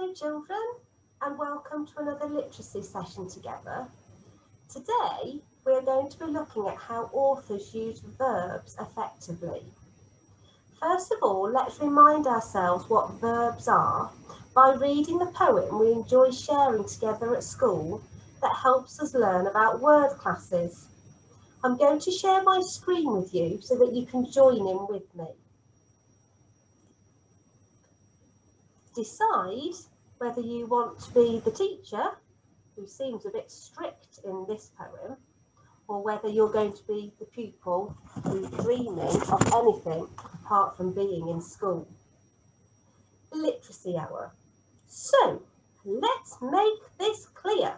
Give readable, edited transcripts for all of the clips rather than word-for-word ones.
Hello children, and welcome to another literacy session together. Today we are going to be looking at how authors use verbs effectively. First of all, let's remind ourselves what verbs are by reading the poem we enjoy sharing together at school that helps us learn about word classes. I'm going to share my screen with you so that you can join in with me. Decide whether you want to be the teacher, who seems a bit strict in this poem, or whether you're going to be the pupil who's dreaming of anything apart from being in school. Literacy hour. So let's make this clear.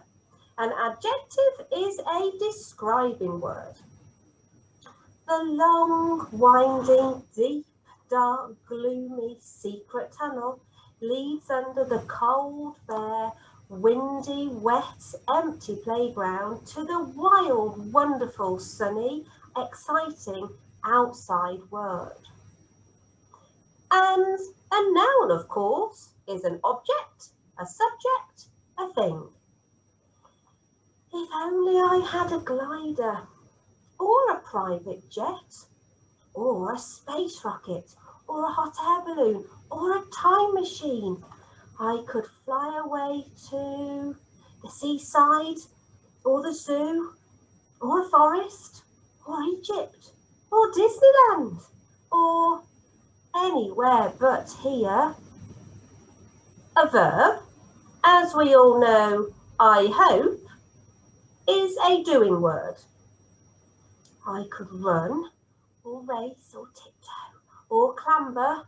An adjective is a describing word. The long, winding, deep, dark, gloomy, secret tunnel leads under the cold, bare, windy, wet, empty playground to the wild, wonderful, sunny, exciting outside world. And a noun, of course, is an object, a subject, a thing. If only I had a glider, or a private jet, or a space rocket, or a hot air balloon, or a time machine, I could fly away to the seaside, or the zoo, or a forest, or Egypt, or Disneyland, or anywhere but here. A verb, as we all know, I hope, is a doing word. I could run, or race, or tiptoe, or clamber,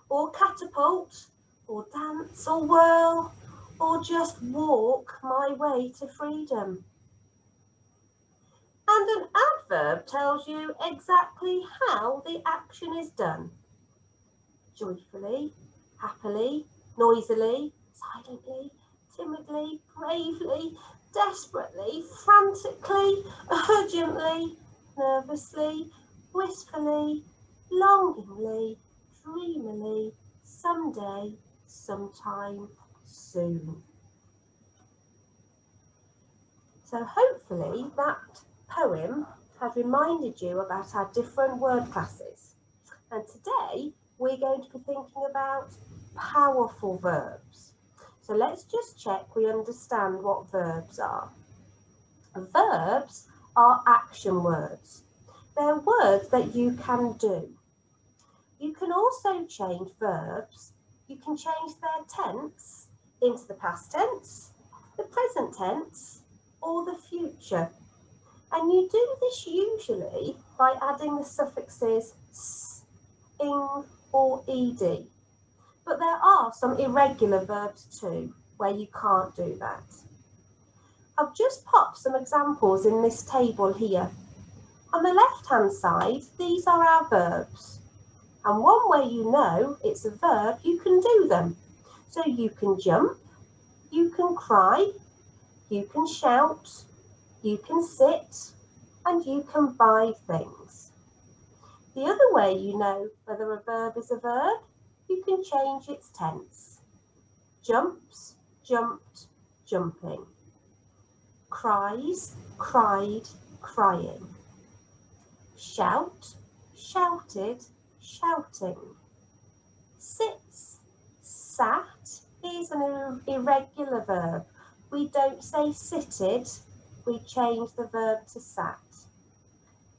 or catapult, or dance, or whirl, or just walk my way to freedom. And an adverb tells you exactly how the action is done. Joyfully, happily, noisily, silently, timidly, bravely, desperately, frantically, urgently, nervously, wistfully, longingly, dreamily, someday, sometime, soon. So hopefully that poem has reminded you about our different word classes. And today we're going to be thinking about powerful verbs. So let's just check we understand what verbs are. Verbs are action words. They're words that you can do. You can also change verbs. You can change their tense into the past tense, the present tense, or the future. And you do this usually by adding the suffixes s, ing, or ed. But there are some irregular verbs too, where you can't do that. I've just popped some examples in this table here. On the left-hand side, these are our verbs. And one way you know it's a verb, you can do them. So you can jump, you can cry, you can shout, you can sit, and you can buy things. The other way you know whether a verb is a verb, you can change its tense. Jumps, jumped, jumping. Cries, cried, crying. Shout, shouted, shouting. Sits, sat is an irregular verb. We don't say sitted, we change the verb to sat.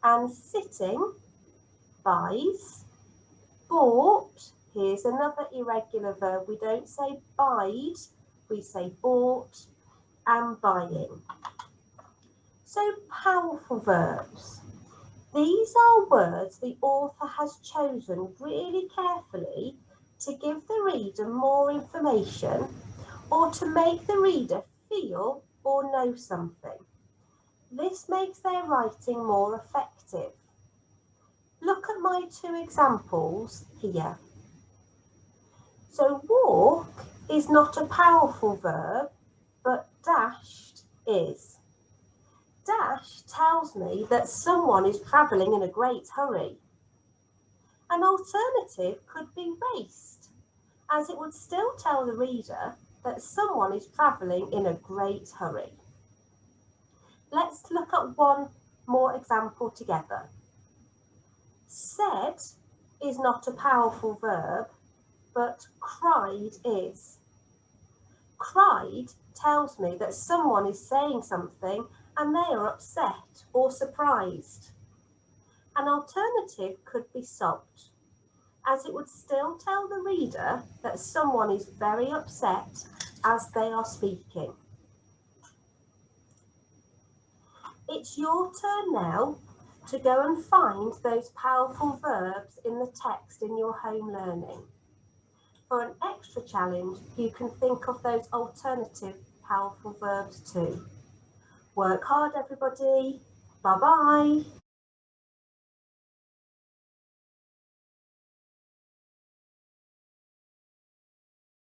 And sitting, buys. Bought, here's another irregular verb. We don't say buyed, we say bought. And buying. So powerful verbs. These are words the author has chosen really carefully to give the reader more information or to make the reader feel or know something. This makes their writing more effective. Look at my two examples here. So walk is not a powerful verb, but dashed is. Dash tells me that someone is travelling in a great hurry. An alternative could be raced, as it would still tell the reader that someone is travelling in a great hurry. Let's look at one more example together. Said is not a powerful verb, but cried is. Cried tells me that someone is saying something and they are upset or surprised. An alternative could be sobbed, as it would still tell the reader that someone is very upset as they are speaking. It's your turn now to go and find those powerful verbs in the text in your home learning. For an extra challenge, you can think of those alternative powerful verbs too. Work hard, everybody. Bye-bye.